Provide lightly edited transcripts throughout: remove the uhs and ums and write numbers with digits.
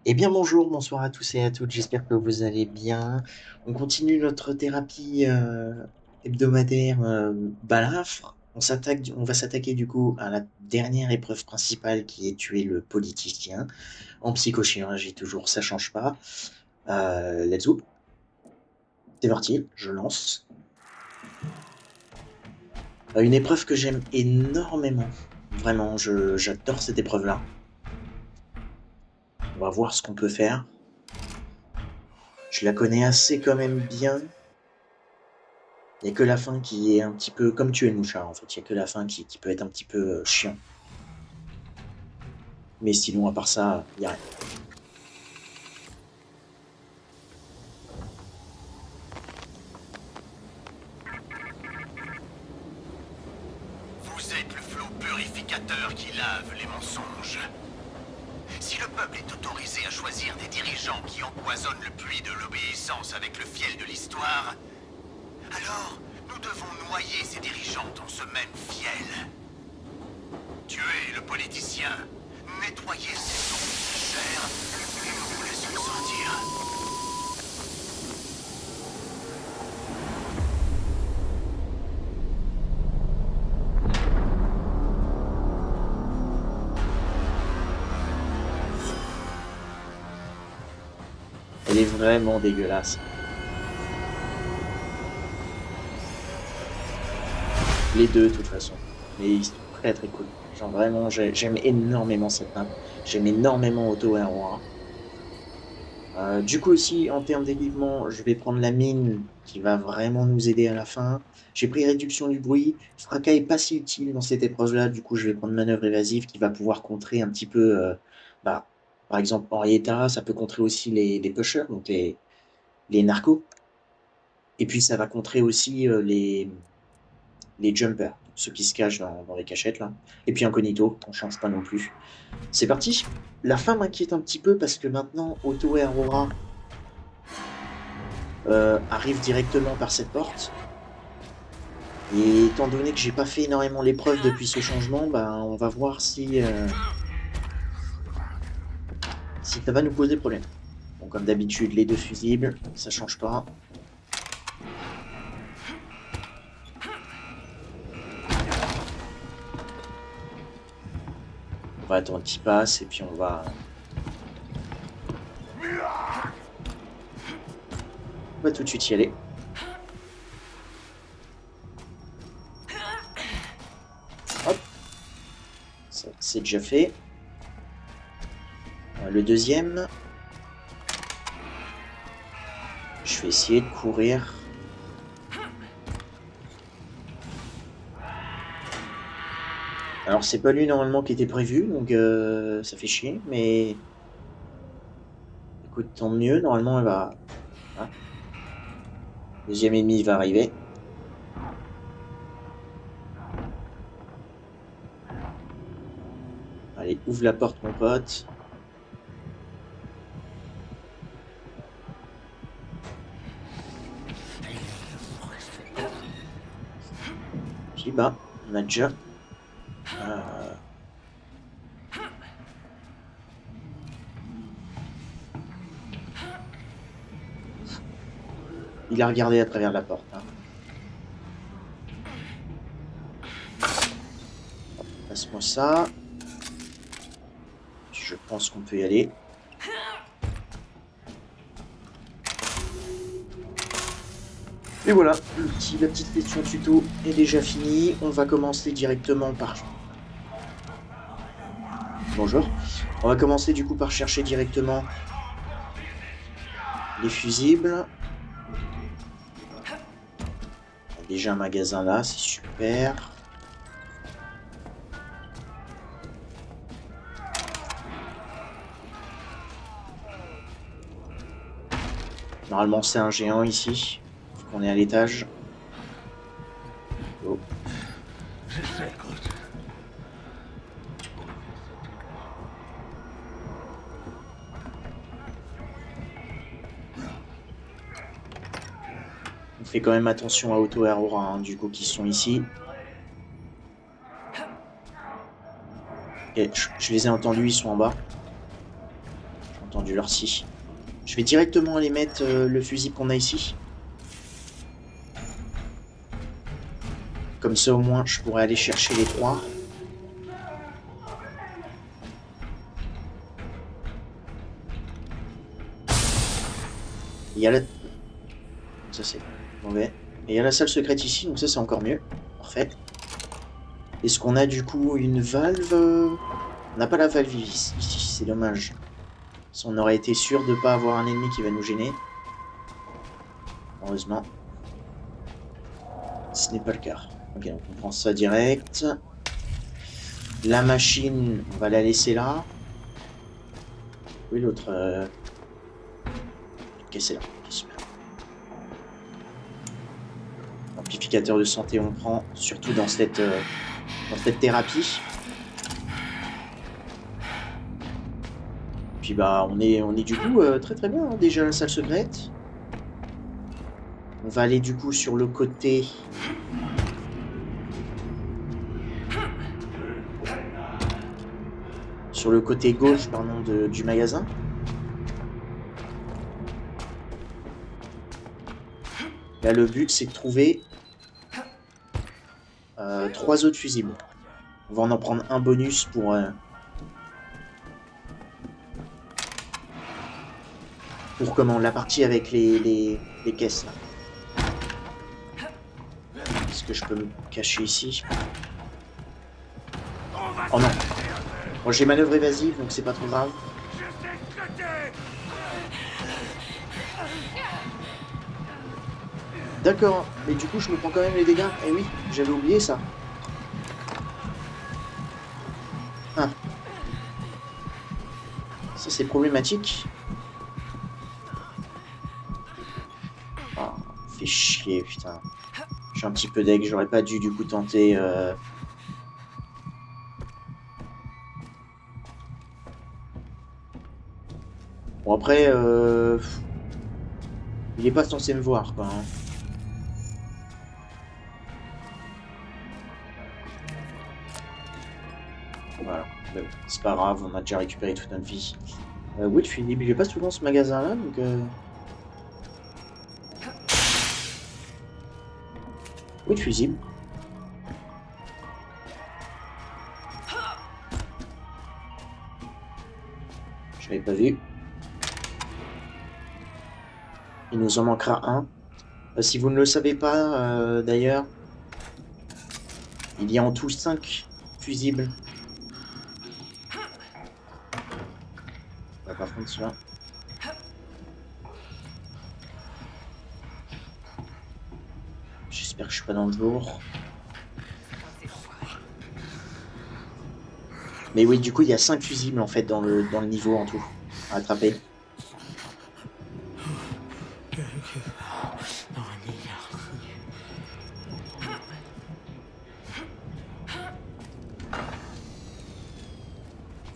Eh bien bonjour, bonsoir à tous et à toutes, j'espère que vous allez bien. On continue notre thérapie hebdomadaire balafre. On va s'attaquer du coup à la dernière épreuve principale qui est tuer le politicien. En psychochirurgie toujours, ça change pas. Let's go, c'est parti, je lance. Une épreuve que j'aime énormément. Vraiment, j'adore cette épreuve-là. On va voir ce qu'on peut faire. Je la connais assez quand même bien. Il n'y a que la fin qui est un petit peu comme tuer le mouchard, en fait. Il n'y a que la fin qui peut être un petit peu chiant. Mais sinon, à part ça, il n'y a rien. Vous êtes le flot purificateur qui lave les mensonges. Si le peuple est autorisé à choisir des dirigeants qui empoisonnent le puits de l'obéissance avec le fiel de l'histoire, alors nous devons noyer ces dirigeants dans ce même fiel. Tuer le politicien, nettoyer ses os de sa chair, et nous vous laisserons sortir. Elle est vraiment dégueulasse. Les deux, de toute façon. Mais ils sont très très cool. Genre vraiment, j'aime énormément cette map. J'aime énormément Auto Aurora. Du coup aussi, en termes d'équipement, je vais prendre la mine qui va vraiment nous aider à la fin. J'ai pris réduction du bruit. Fracas est pas si utile dans cette épreuve-là. Du coup, je vais prendre manœuvre évasive qui va pouvoir contrer un petit peu, bah, par exemple, Henrietta, ça peut contrer aussi les pushers, donc les narcos. Et puis, ça va contrer aussi les jumpers, ceux qui se cachent dans les cachettes, là. Et puis, Incognito, on change pas non plus. C'est parti. La fin m'inquiète un petit peu parce que maintenant, Otto et Aurora arrive directement par cette porte. Et étant donné que j'ai pas fait énormément l'épreuve depuis ce changement, bah, on va voir si ça va nous poser problème. Bon, comme d'habitude, les deux fusibles, ça change pas. On va attendre qu'il passe et puis on va tout de suite y aller. Hop, c'est déjà fait. Le deuxième, je vais essayer de courir. Alors c'est pas lui normalement qui était prévu, donc ça fait chier, mais écoute, tant mieux, normalement elle va... Hein, deuxième ennemi va arriver. Allez, ouvre la porte mon pote. Puis bah, on a déjà... Il a regardé à travers la porte. Hein. Passe-moi ça. Je pense qu'on peut y aller. Et voilà, la petite session tuto est déjà finie. On va commencer directement par... Bonjour. On va commencer du coup par chercher directement les fusibles. Il y a déjà un magasin là, c'est super. Normalement c'est un géant ici. On est à l'étage. Oh. On fait quand même attention à Otto et Aurora, hein, du coup, qui sont ici. Et je les ai entendus, ils sont en bas. entendu leur scie. Je vais directement aller mettre le fusil qu'on a ici. Comme ça au moins je pourrais aller chercher les 3. Il y a la... Ça c'est mauvais. Et il y a la salle secrète ici, donc ça c'est encore mieux. Parfait. Est-ce qu'on a du coup une valve? On n'a pas la valve ici, c'est dommage. Si on aurait été sûr de ne pas avoir un ennemi qui va nous gêner. Heureusement. Ce n'est pas le cas. Ok, donc on prend ça direct. La machine, on va la laisser là. Oui, l'autre... Ok, c'est là. Okay, super. Amplificateur de santé, on prend, surtout dans cette thérapie. Puis bah, on est du coup très très bien, hein, déjà la salle secrète. On va aller du coup sur le côté... Sur le côté gauche, pardon, du magasin. Là, le but, c'est de trouver 3 autres fusibles. On va en prendre un bonus pour comment la partie avec les caisses. Là. Est-ce que je peux me cacher ici? Oh non. Bon, j'ai manœuvre évasive, donc c'est pas trop grave. D'accord, mais du coup je me prends quand même les dégâts. Eh oui, j'avais oublié ça. Ah. Ça c'est problématique. Oh, fait chier, putain. Je suis un petit peu deg, j'aurais pas dû du coup tenter... Bon après, il est pas censé me voir quoi. Hein. Voilà, c'est pas grave, on a déjà récupéré toute notre vie. Oui, le fusible, il est pas souvent ce magasin là, donc... Oui, le fusible. Je l'avais pas vu. Il nous en manquera un. Si vous ne le savez pas, d'ailleurs, il y a en tout 5 fusibles. On va pas prendre celui-là. J'espère que je suis pas dans le jour. Mais oui, du coup, il y a 5 fusibles en fait dans le niveau en tout à attraper.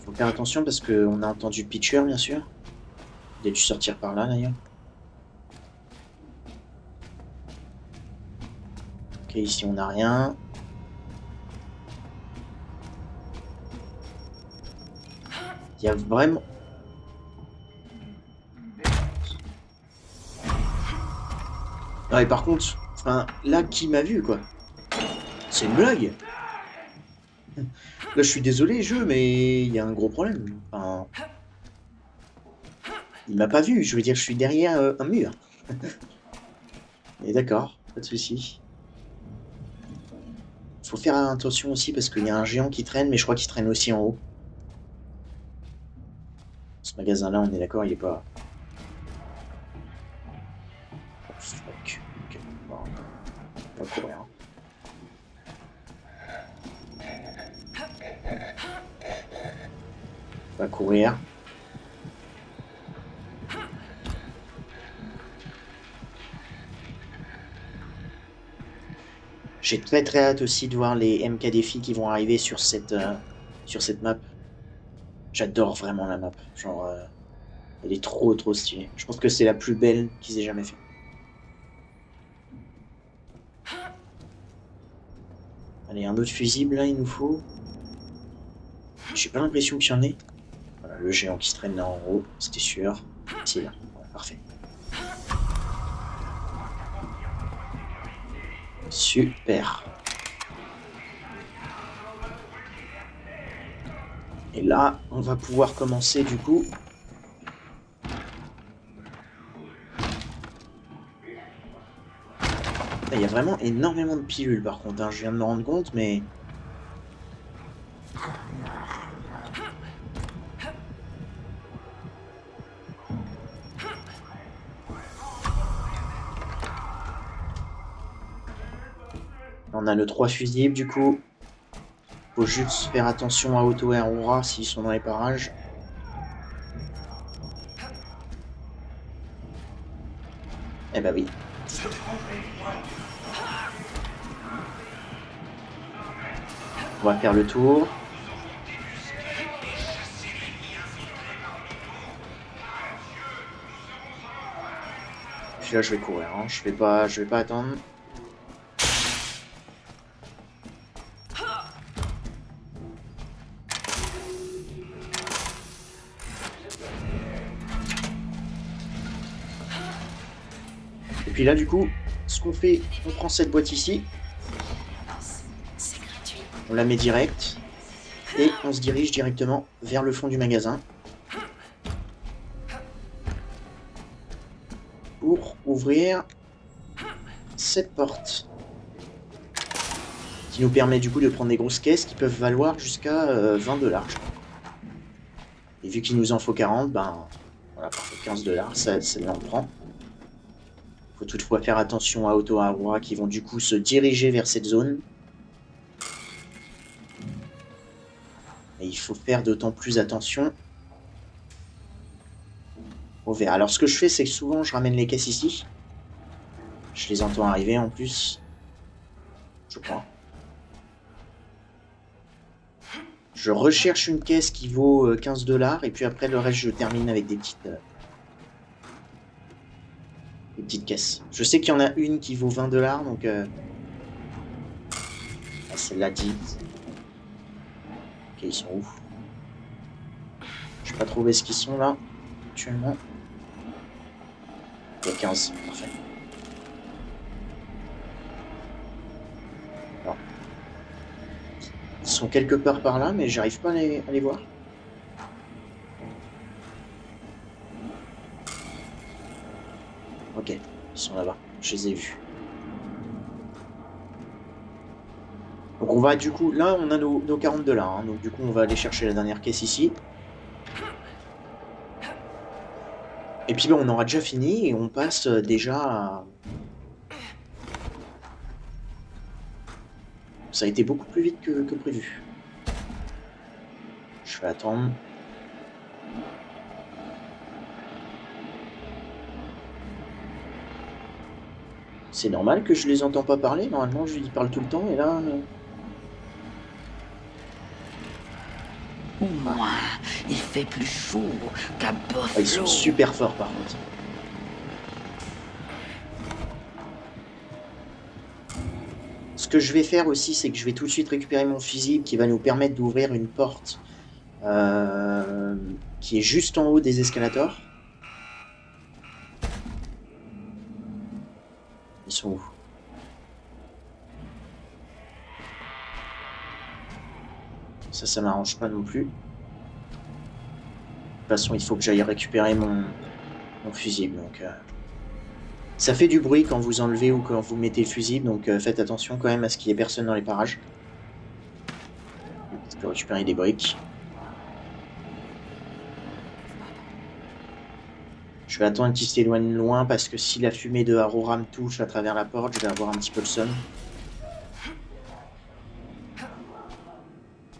Faut faire attention parce qu'on a entendu Pitcher, bien sûr. Il a dû sortir par là d'ailleurs. Ok, ici on n'a rien. Il y a vraiment... Ouais, par contre, enfin, là, qui m'a vu, quoi? C'est une blague. Là, je suis désolé, jeu, mais il y a un gros problème. Enfin... Il m'a pas vu, je veux dire, je suis derrière un mur. Et d'accord, pas de souci. Faut faire attention aussi parce qu'il y a un géant qui traîne, mais je crois qu'il traîne aussi en haut. Ce magasin-là, on est d'accord, il est pas... Oh, fuck. Ok, bon, on va courir. On va courir. J'ai très très hâte aussi de voir les MK défis qui vont arriver sur cette map. J'adore vraiment la map. Genre, elle est trop trop stylée. Je pense que c'est la plus belle qu'ils aient jamais fait. Allez, un autre fusible là, il nous faut. J'ai pas l'impression qu'il y en ait. Voilà, Le géant qui se traîne là en haut, c'était sûr. C'est là, ouais, parfait. Super. Et là, on va pouvoir commencer du coup. Il y a vraiment énormément de pilules par contre, hein. Je viens de me rendre compte, mais... On a le 3 fusibles du coup. Faut juste faire attention à Otto et Aurora s'ils sont dans les parages. Eh bah oui. On va faire le tour. Puis là je vais courir, hein. Je vais pas attendre. Et puis là du coup, ce qu'on fait, on prend cette boîte ici. On la met direct. Et on se dirige directement vers le fond du magasin. Pour ouvrir cette porte. Qui nous permet du coup de prendre des grosses caisses qui peuvent valoir jusqu'à 20 $. Et vu qu'il nous en faut 40, ben voilà, pour 15 $, ça en prend. Il faut toutefois faire attention à Otto et Aurora qui vont du coup se diriger vers cette zone. Et il faut faire d'autant plus attention au verre. Alors ce que je fais, c'est que souvent je ramène les caisses ici. Je les entends arriver en plus. Je crois. Je recherche une caisse qui vaut 15 $. Et puis après le reste, je termine avec des petites caisses. Je sais qu'il y en a une qui vaut 20 $. Donc ah, celle-là dit. Ok, ils sont où? Je n'ai pas trouvé ce qu'ils sont là, actuellement. Il y a 15, parfait. Alors. Ils sont quelque part par là, mais j'arrive pas à les voir. Ok, ils sont là-bas, je les ai vus. Donc on va du coup, là on a nos 40 $, hein, donc du coup on va aller chercher la dernière caisse ici. Et puis ben, on aura déjà fini et on passe déjà à... Ça a été beaucoup plus vite que prévu. Je vais attendre. C'est normal que je les entends pas parler, normalement je lui parle tout le temps et là... Au moins, il fait plus chaud qu'à Buffalo. Ah, ils sont super forts par contre. Ce que je vais faire aussi, c'est que je vais tout de suite récupérer mon fusil qui va nous permettre d'ouvrir une porte qui est juste en haut des escalators. Ils sont où? Ça m'arrange pas non plus. De toute façon, il faut que j'aille récupérer mon fusible. Donc, ça fait du bruit quand vous enlevez ou quand vous mettez le fusible, donc faites attention quand même à ce qu'il n'y ait personne dans les parages. Je peux récupérer des briques. Je vais attendre qu'il s'éloigne loin parce que si la fumée de Aurora me touche à travers la porte, je vais avoir un petit peu le seum.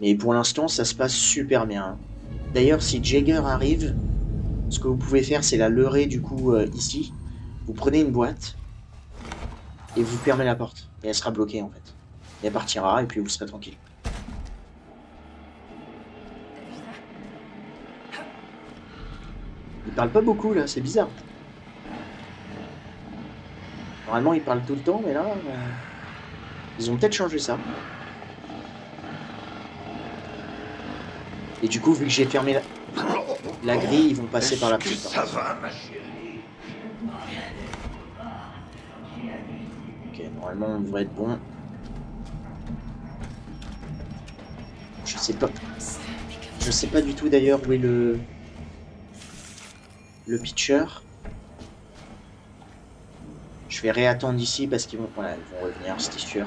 Mais pour l'instant, ça se passe super bien. D'ailleurs, si Jagger arrive, ce que vous pouvez faire, c'est la leurrer du coup ici. Vous prenez une boîte et vous fermez la porte. Et elle sera bloquée en fait. Et elle partira et puis vous serez tranquille. Il parle pas beaucoup là, c'est bizarre. Normalement, il parle tout le temps, mais là, ils ont peut-être changé ça. Et du coup, vu que j'ai fermé la... la grille, ils vont passer par la Est-ce que petite ça porte. va, ma chérie? Ok, normalement on devrait être bon. Je sais pas du tout d'ailleurs où est le pitcher. Je vais réattendre ici parce qu'ils vont, voilà, ils vont revenir, c'était sûr.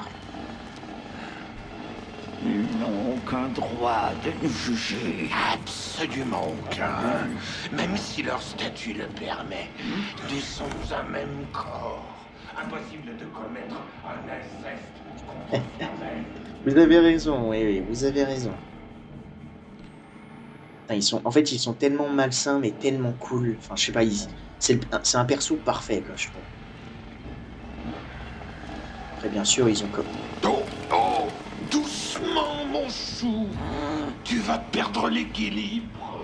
Ils n'ont aucun droit de nous juger. Absolument aucun. Même si leur statut le permet. Nous sommes un même corps. Impossible de commettre un inceste contre toi-même. Vous avez raison, oui, vous avez raison. Putain, en fait, ils sont tellement malsains, mais tellement cool. Enfin, je sais pas, c'est un perso parfait, quoi, je trouve. Après, bien sûr, ils ont comme... Oh, oh, doucement, mon chou. Tu vas perdre l'équilibre.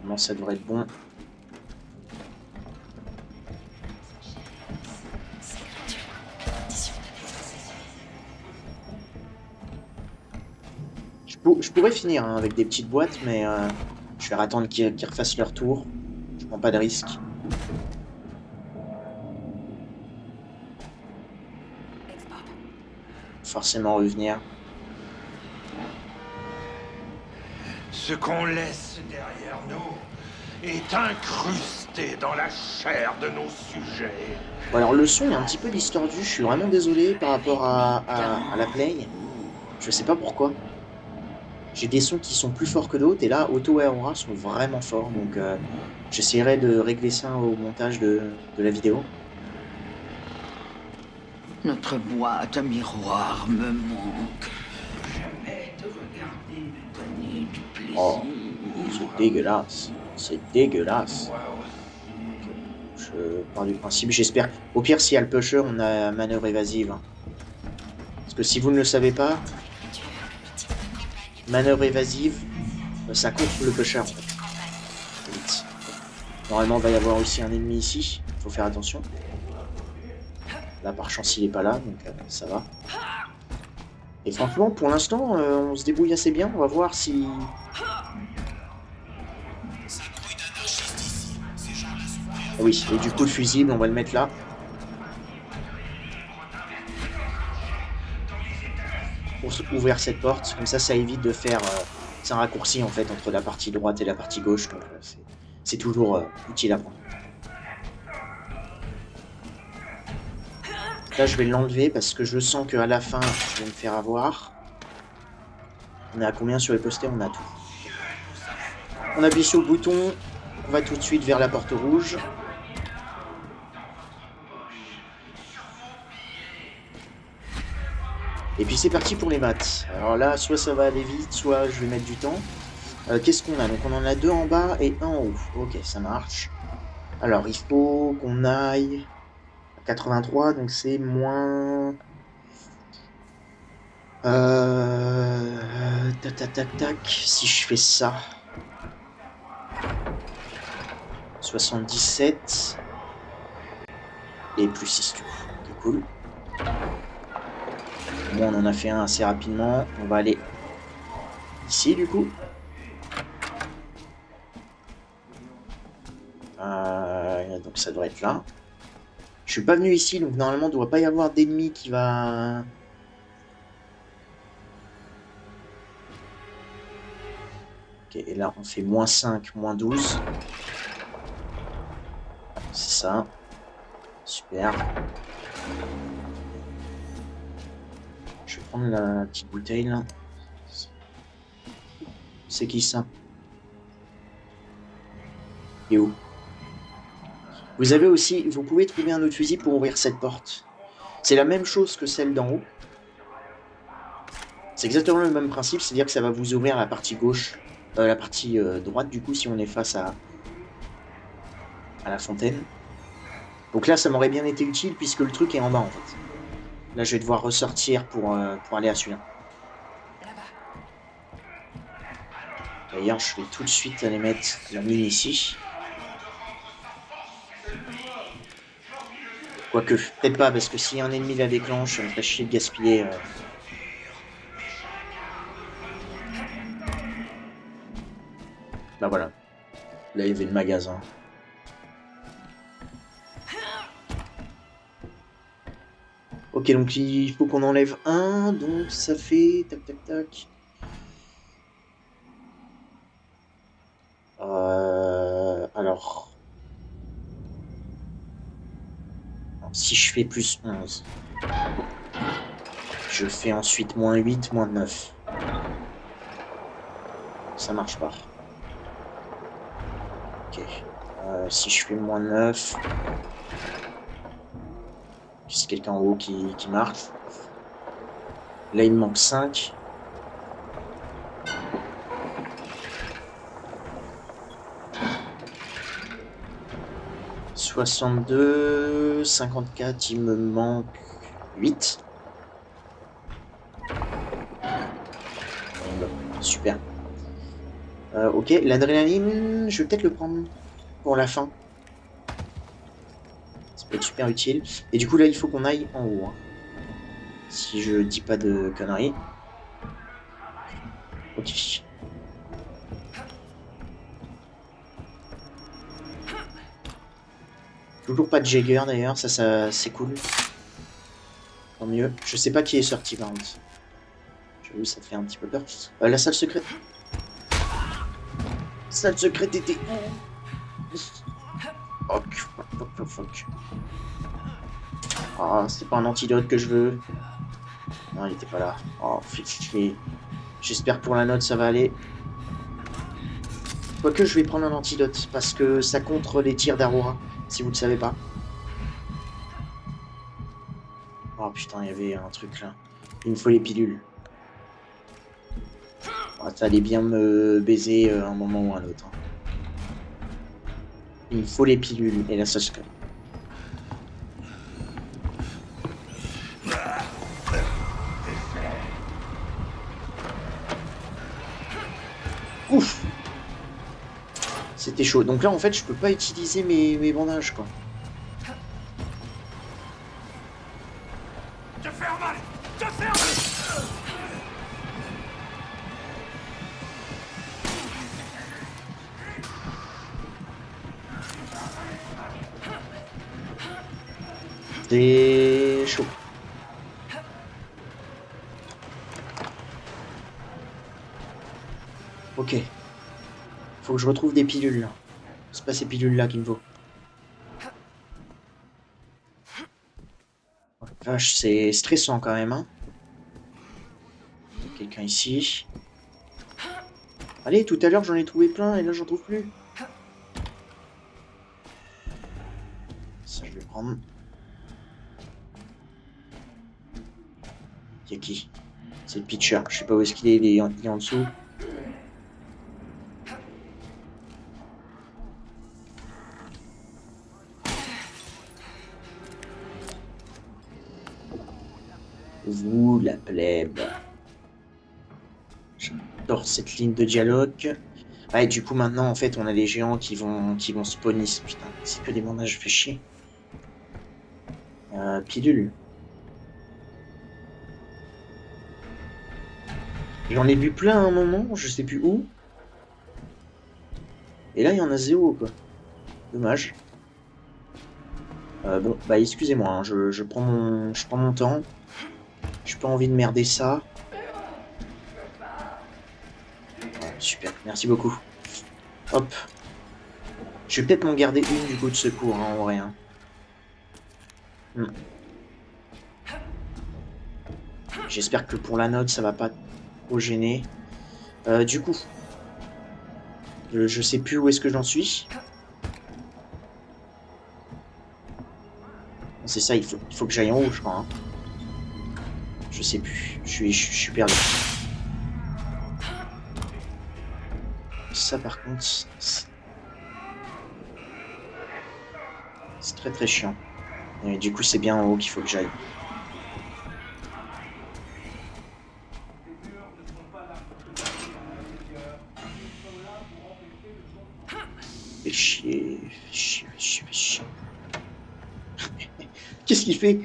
Comment ça devrait être bon. Je pourrais finir hein, avec des petites boîtes, mais je vais attendre qu'ils refassent leur tour. Je prends pas de risque. Forcément revenir. Ce qu'on laisse derrière nous est incrusté dans la chair de nos sujets. Bon, alors le son est un petit peu distordu, je suis vraiment désolé par rapport à la play. Je sais pas pourquoi. J'ai des sons qui sont plus forts que d'autres, et là, Otto et Aurora sont vraiment forts, donc j'essaierai de régler ça au montage de la vidéo. Notre boîte à miroir me manque. Jamais de regarder me donner du plaisir. Oh, c'est dégueulasse. C'est dégueulasse. Je pars du principe, j'espère. Au pire, s'il y a le pusher, on a manœuvre évasive. Hein. Parce que si vous ne le savez pas, manœuvre évasive, ça compte le pusher en fait. Normalement, il va y avoir aussi un ennemi ici. Il faut faire attention. Là, par chance, il est pas là, donc ça va. Et franchement, pour l'instant, on se débrouille assez bien. On va voir si... Ah oui, et du coup, le fusible, on va le mettre là. Pour ouvrir cette porte. Comme ça évite de faire... c'est un raccourci, en fait, entre la partie droite et la partie gauche. Donc, c'est toujours utile à prendre. Là, je vais l'enlever parce que je sens qu'à la fin, je vais me faire avoir. On est à combien sur les posters? On a tout. On appuie sur le bouton. On va tout de suite vers la porte rouge. Et puis c'est parti pour les maths. Alors là, soit ça va aller vite, soit je vais mettre du temps. Qu'est-ce qu'on a? Donc on en a deux en bas et un en haut. Ok, ça marche. Alors, il faut qu'on aille... 83, donc c'est moins... Tac. Si je fais ça... 77... Et plus 6 du coup. C'est cool. Bon, on en a fait un assez rapidement. On va aller ici du coup. Donc ça devrait être là. Je suis pas venu ici, donc normalement, il ne doit pas y avoir d'ennemi qui va... Ok, et là, on fait moins 5, moins 12. C'est ça. Super. Je vais prendre la petite bouteille, là. C'est qui, ça? Et où? Vous avez aussi, vous pouvez trouver un autre fusil pour ouvrir cette porte. C'est la même chose que celle d'en haut. C'est exactement le même principe, c'est-à-dire que ça va vous ouvrir la partie gauche, la partie droite du coup si on est face à la fontaine. Donc là, ça m'aurait bien été utile puisque le truc est en bas en fait. Là, je vais devoir ressortir pour aller à celui-là. D'ailleurs, je vais tout de suite aller mettre la mine ici. Quoique, peut-être pas, parce que si un ennemi la déclenche, ça me ferait chier de gaspiller. Bah voilà. Là, il y avait le magasin. Ok, donc il faut qu'on enlève un, donc ça fait... Tac, tac, tac. Alors... Si je fais plus 11, je fais ensuite moins 8, moins 9. Ça marche pas. Ok. Si je fais moins 9... C'est quelqu'un en haut qui marche. Là, il me manque 5. « 62, 54, il me manque 8. Super. Ok, l'adrénaline, je vais peut-être le prendre pour la fin. Ça peut être super utile. Et du coup, là, il faut qu'on aille en haut. Hein. Si je dis pas de conneries. Ok. Toujours pas de Jäger d'ailleurs, ça c'est cool. Tant mieux. Je sais pas qui est sorti par contre. J'avoue, ça fait un petit peu peur. La salle secrète. Salle secrète était où? Fuck. Ah, c'est pas un antidote que je veux. Non, il était pas là. Oh, fichier. J'espère que pour la note ça va aller. Quoique je vais prendre un antidote parce que ça contre les tirs d'Aurora, si vous ne le savez pas. Oh putain, il y avait un truc là. Il me faut les pilules. Oh, ça allait bien me baiser un moment ou un autre. Hein. Il me faut les pilules et là ça se crée. Ouf! C'était chaud. Donc là, en fait, je peux pas utiliser mes bandages, quoi. Te faire mal! Te faire mal! C'est chaud. Ok. Faut que je retrouve des pilules, là. C'est pas ces pilules-là qu'il me faut. Oh, vache, c'est stressant, quand même, hein. Quelqu'un ici. Allez, tout à l'heure, j'en ai trouvé plein, et là, j'en trouve plus. Ça, je vais prendre. Y'a qui? C'est le pitcher. Je sais pas où est-ce qu'il est, il est en dessous. Vous, la plèbe. J'adore cette ligne de dialogue. Ouais, du coup, maintenant, en fait, on a des géants qui vont spawn ici. Putain, c'est que des bandages, fait chier. Pilule. J'en ai vu plein à un moment, je sais plus où. Et là, il y en a 0, quoi. Dommage. Bon, bah, excusez-moi, hein, je prends mon temps. J'ai pas envie de merder ça. Ouais, super, merci beaucoup. Hop. Je vais peut-être m'en garder une du coup de secours, hein, en vrai. Hein. J'espère que pour la note, ça va pas trop gêner. Du coup, je sais plus où est-ce que j'en suis. C'est ça, il faut que j'aille en haut, je crois. Hein. Je sais plus, je suis perdu. Ça, par contre, c'est très très chiant. Et du coup, c'est bien en haut qu'il faut que j'aille. Fais chier. Qu'est-ce qu'il fait?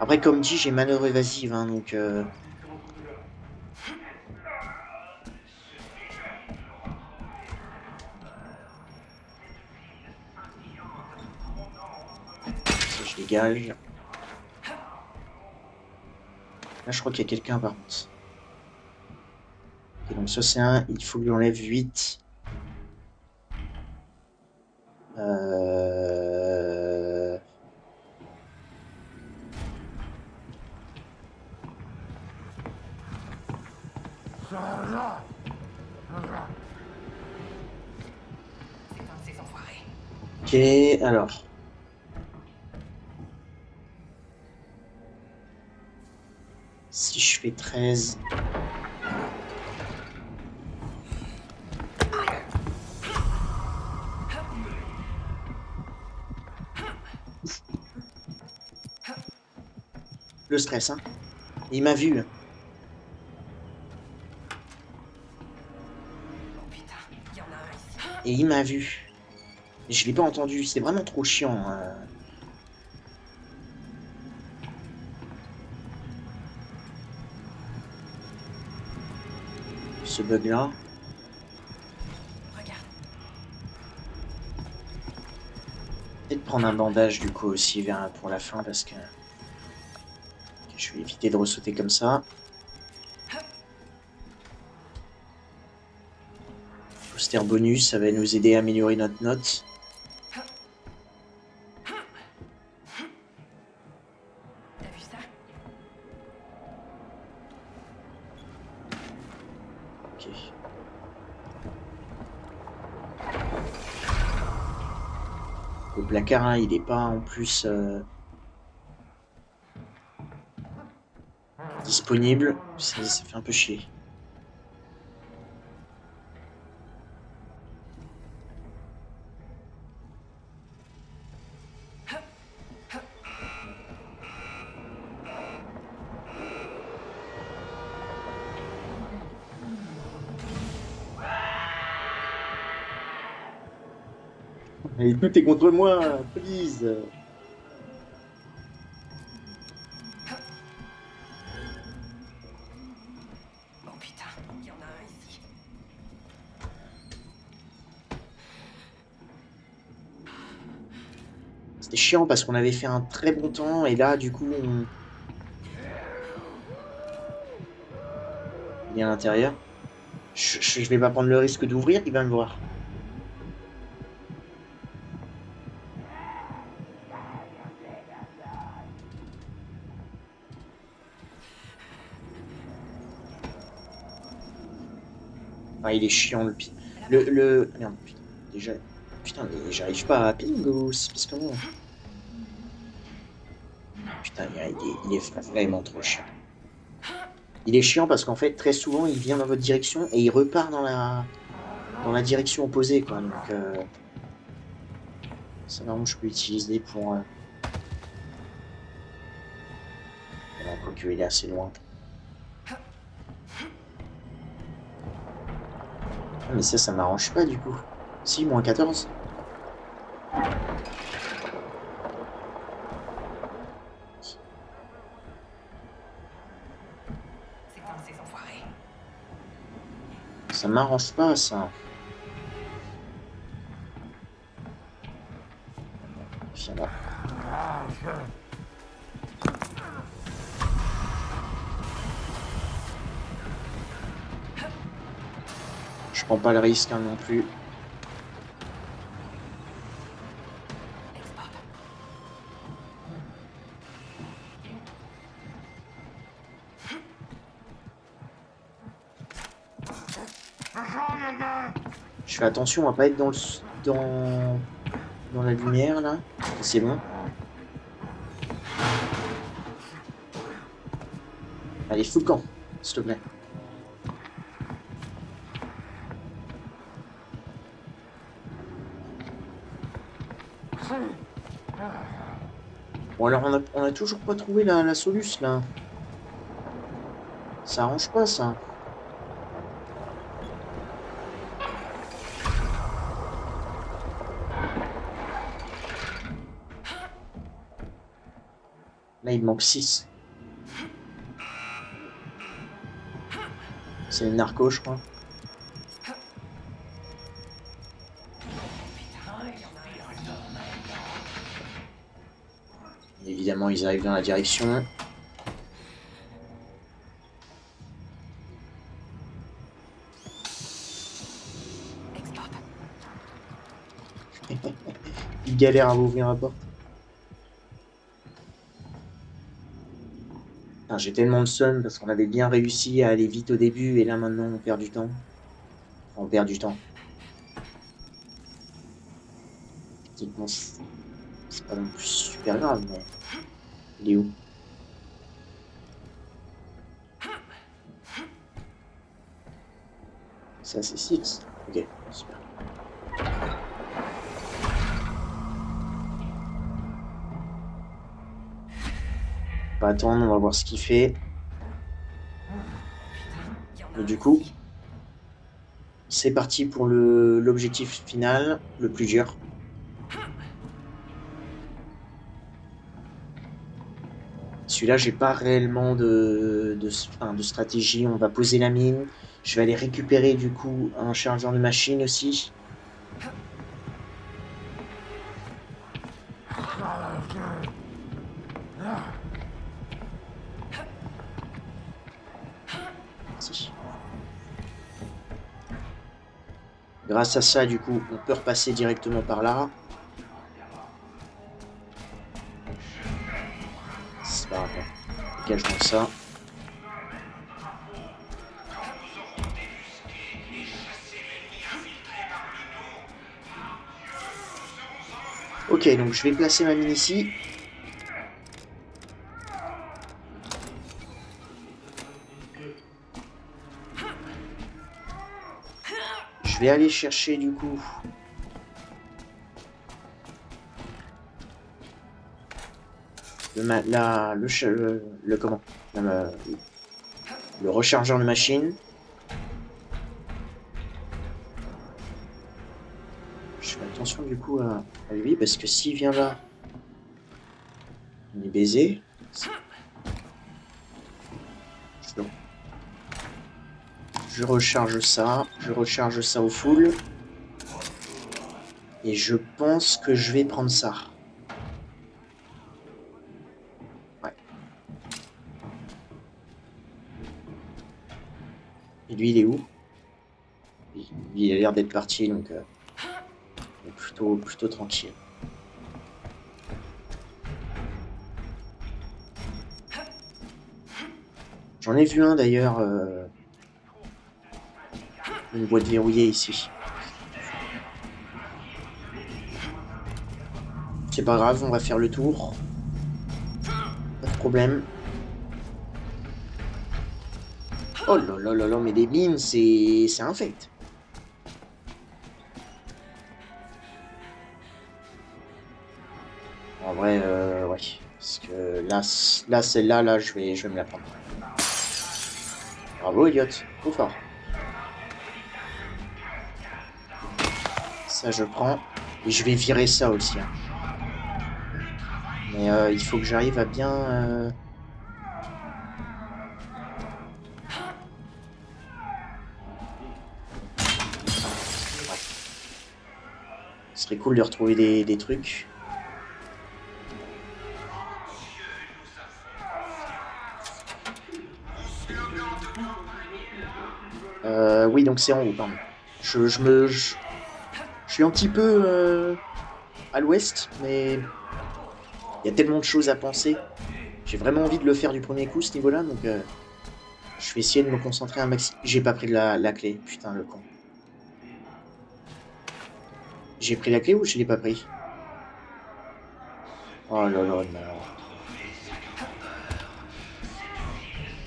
Après, comme dit, j'ai manœuvre évasive, hein, donc... Ça, je dégage. Là, je crois qu'il y a quelqu'un, par contre. Ok, donc ça, c'est un. Il faut que j'enlève 8. Euh... Ok, alors. Si je fais 13... Le stress, hein. Il m'a vu. Et il m'a vu. Et je l'ai pas entendu. C'est vraiment trop chiant. Ce bug-là. Peut-être prendre un bandage du coup aussi pour la fin parce que je vais éviter de ressauter comme ça. Poster bonus, ça va nous aider à améliorer notre note. Ok. Le placard, hein, il n'est pas en plus disponible. Ça fait un peu chier. Et tout est contre moi, please. Oh putain, il y en a un ici. C'était chiant parce qu'on avait fait un très bon temps et là, du coup, il est à l'intérieur. Je vais pas prendre le risque d'ouvrir, il va me voir. Ah, il est chiant le ping. Merde, putain, déjà. Putain, mais j'arrive pas à ping ou c'est parce que non. Putain, il est vraiment trop chiant. Il est chiant parce qu'en fait, très souvent, il vient dans votre direction et il repart dans la direction opposée, quoi. Donc, ça, vraiment, je peux utiliser pour... Quoique, il est assez loin. Ah, mais ça m'arrange pas, du coup. Si, moins 14. Ça m'arrange pas, ça. Viens là. Je prends pas le risque, hein, non plus. Je fais attention à pas être dans la lumière, là. C'est bon. Allez, fous le camp, s'il te plaît. Bon, alors on a toujours pas trouvé la soluce, là. Ça arrange pas, ça. Là, il me manque 6. C'est le narco, je crois. Évidemment, ils arrivent dans la direction. Exporte. Ils galèrent à ouvrir la porte. J'ai tellement de seum parce qu'on avait bien réussi à aller vite au début et là maintenant on perd du temps. On perd du temps. Techniquement, c'est pas non plus super grave, mais il est où? Ça c'est 6. Ok, super. On va attendre, on va voir ce qu'il fait. Et du coup, c'est parti pour l'objectif final, le plus dur. Celui-là, j'ai pas réellement de stratégie. On va poser la mine. Je vais aller récupérer du coup un chargeur de machine aussi. Si. Grâce à ça, du coup, on peut repasser directement par là. C'est pas grave. Dégage-moi ça. Ok, donc je vais placer ma mine ici. Je vais aller chercher du coup le rechargeur de machine. Je fais attention du coup à lui parce que s'il vient là, on est baisé. Je recharge ça au full. Et je pense que je vais prendre ça. Ouais. Et lui, il est où? Il a l'air d'être parti, donc plutôt tranquille. J'en ai vu un d'ailleurs. Une boîte verrouillée ici. C'est pas grave, on va faire le tour. Pas de problème. Oh là là là là, mais des mines, c'est infect. En vrai, ouais. Parce que là celle-là, là, je vais me la prendre. Bravo, Elliot. Trop fort. Ça, je prends. Et je vais virer ça aussi. Hein. Mais il faut que j'arrive à bien... Ouais. Ce serait cool de retrouver des trucs. Oui, donc c'est en haut, pardon. Je suis un petit peu à l'ouest, mais il y a tellement de choses à penser. J'ai vraiment envie de le faire du premier coup, ce niveau-là, donc je vais essayer de me concentrer un maxi. J'ai pas pris la clé, putain, le con. J'ai pris la clé ou je l'ai pas pris? Oh là là, non.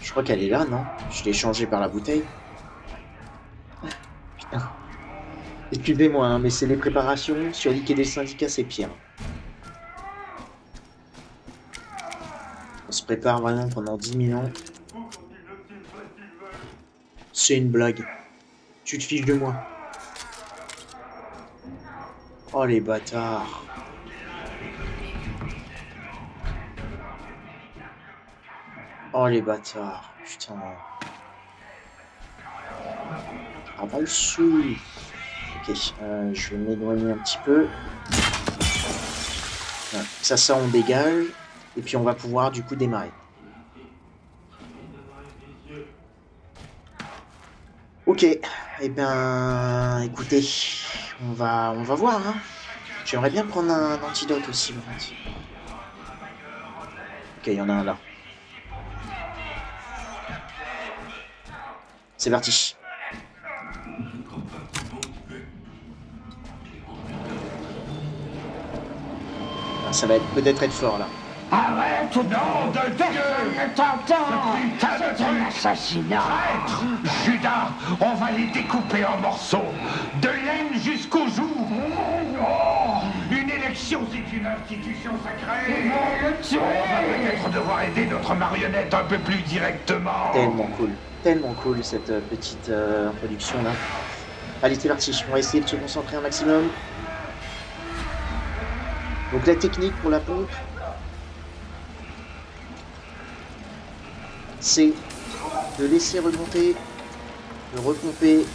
Je crois qu'elle est là, non? Je l'ai changée par la bouteille. Putain. Excusez-moi, hein, mais c'est les préparations. Sur l'IK des syndicats, c'est pire. On se prépare vraiment pendant 10 000 ans. C'est une blague. Tu te fiches de moi. Oh les bâtards. Oh les bâtards, putain. Ah bah le sou. Ok, je vais m'éloigner un petit peu. Voilà. Ça on dégage. Et puis on va pouvoir du coup démarrer. Ok, eh ben écoutez, on va voir, hein. J'aimerais bien prendre un antidote aussi, en fait. Ok, il y en a un là. C'est parti. Ah, ça va peut-être être fort là. Arrête! Non, de Dieu! Ne t'entends! C'est un assassinat! Judas, on va les découper en morceaux, de l'aine jusqu'au jour. Oh, une élection, c'est une institution sacrée. On va peut-être devoir aider notre marionnette un peu plus directement. Tellement cool cette petite introduction là. Allez, c'est parti, on va essayer de se concentrer un maximum. Donc la technique pour la pompe, c'est de laisser remonter, de repomper.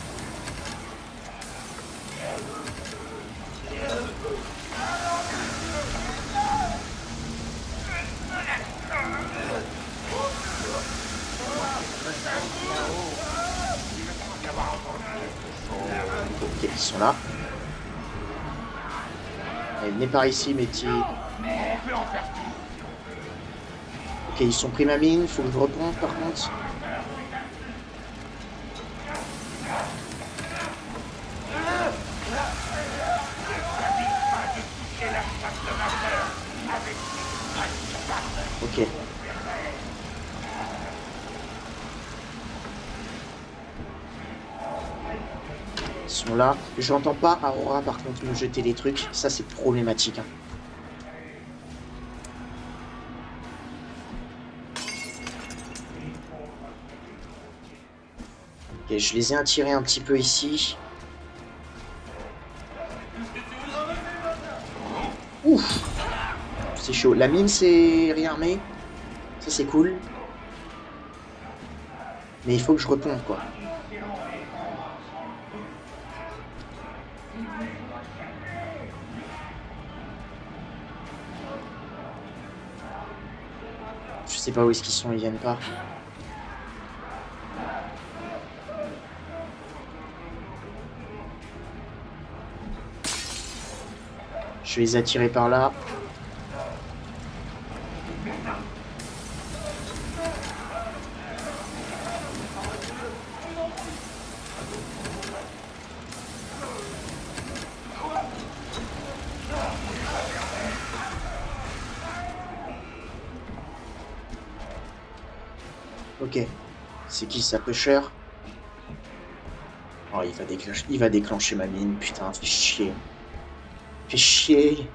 Ok, ils sont là. Allez, venez par ici, mes petits. Ok, ils sont pris ma mine, il faut que je repompe par contre. Ok. Ils sont là. Je n'entends pas Aurora par contre me jeter des trucs. Ça c'est problématique. Hein. Ok, je les ai attirés un petit peu ici. Ouf! C'est chaud. La mine c'est réarmé. Ça c'est cool. Mais il faut que je repompe quoi. Je sais pas où est-ce qu'ils sont, ils viennent pas. Je vais les attirer par là. Ok. C'est qui ça, pusher? Oh, il va déclencher ma mine. Putain, fais chier. Fais chier.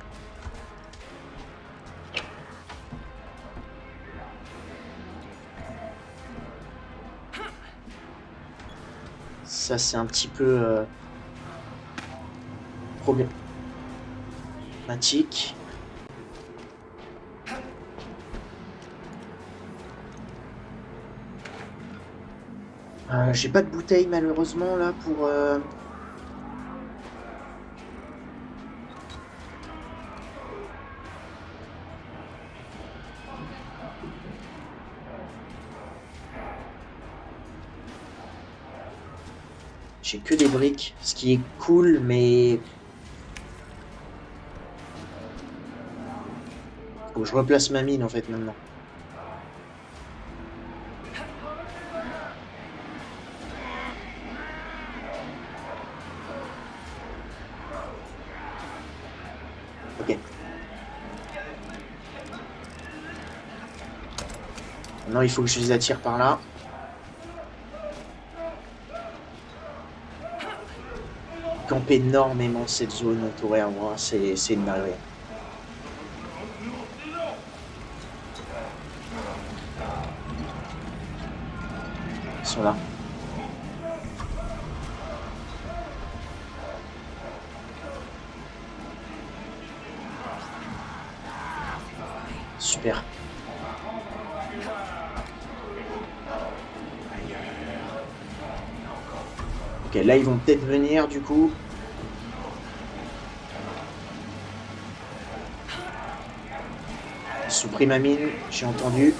Ça, c'est un petit peu problématique. J'ai pas de bouteille malheureusement là pour... J'ai que des briques, ce qui est cool, mais... Faut que je replace ma mine en fait maintenant. Ok. Maintenant il faut que je les attire par là. Campe énormément cette zone autour et moi, c'est une dinguerie. Ils sont là. Super. Ok, là ils vont peut-être venir du coup. Supprime mine, j'ai entendu.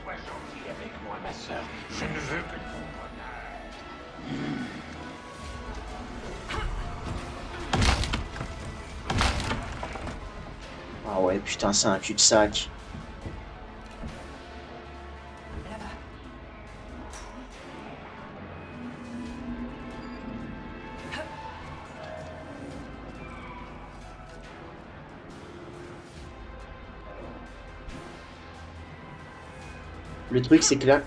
Sois gentil avec moi, ma sœur. Je ne veux que ton bonheur. Ah ouais, putain, c'est un cul-de-sac. Là-bas. Le truc, c'est que là...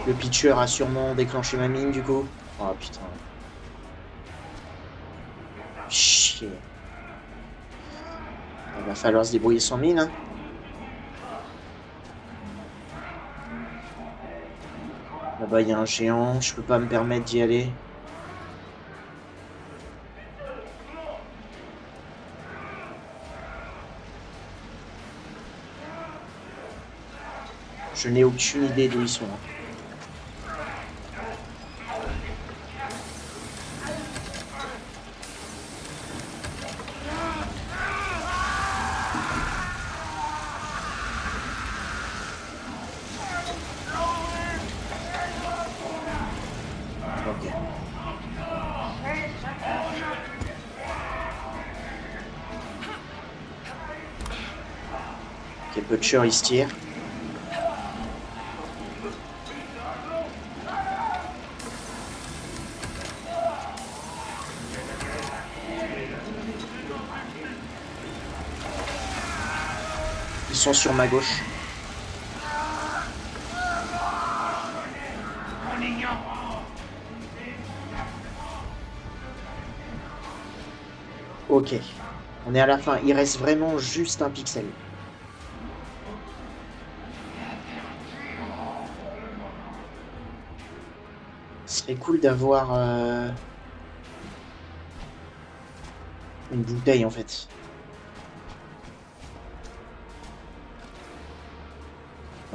Le pitcher a sûrement déclenché ma mine, du coup. Oh, putain. Chier. Il va falloir se débrouiller sans mine, hein. Là-bas, il y a un géant. Je peux pas me permettre d'y aller. Je n'ai aucune idée d'où ils sont. Ok. Ok, Butcher, il se tire. Ils sont sur ma gauche. Ok. On est à la fin. Il reste vraiment juste un pixel. Ce serait cool d'avoir une bouteille en fait.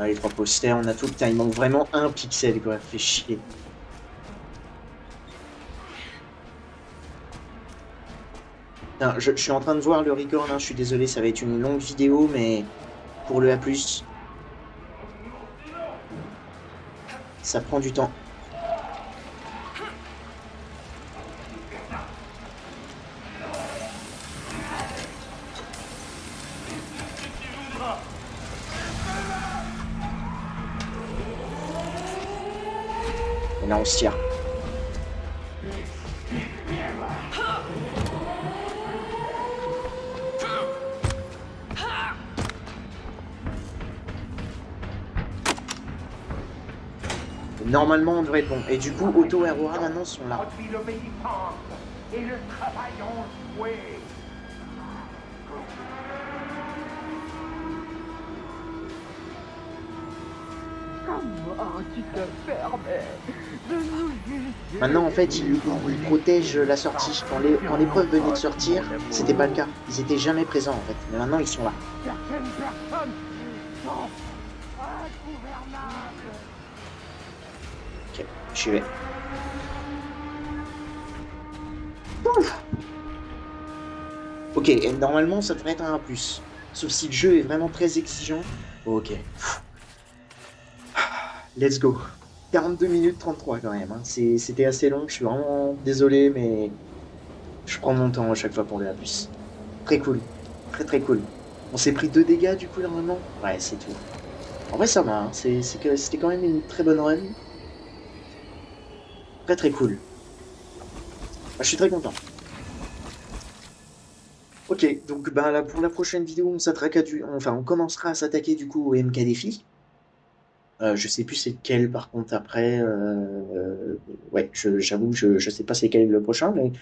Ah, les 3 posters, on a tout. Putain, il manque vraiment un pixel quoi. Fait chier. Putain, je suis en train de voir le record, hein, je suis désolé, ça va être une longue vidéo, mais pour le A+, ça prend du temps. Et là, on se tire. Normalement, on devrait être bon. Et du coup, Otto et Aurora, maintenant, sont là. Produit l'obéissance et le travail en jouet. Comment tu te permets de nous juger? Maintenant, en fait, ils protègent la sortie. Quand l'épreuve venait de sortir, c'était pas le cas. Ils étaient jamais présents, en fait. Mais maintenant, ils sont là. Certaines personnes sont ingouvernables. Ok, j'y vais. Ouf. Ok, et normalement, ça devrait être un A+. Sauf si le jeu est vraiment très exigeant. Ok. Let's go. 42 minutes 33 quand même. Hein. C'était assez long. Je suis vraiment désolé, mais je prends mon temps à chaque fois pour le A+. Très cool. Très très cool. On s'est pris 2 dégâts du coup normalement. Ouais, c'est tout. En vrai, ça va. Hein. C'était quand même une très bonne run. Très très cool. Je suis très content. Ok, donc ben, là, pour la prochaine vidéo, on commencera à s'attaquer du coup au MK Défi. Je sais plus c'est quel par contre après. Ouais, j'avoue, je sais pas c'est quel le prochain, mais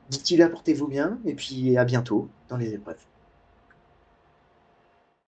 d'ici là, portez-vous bien et puis à bientôt dans les épreuves.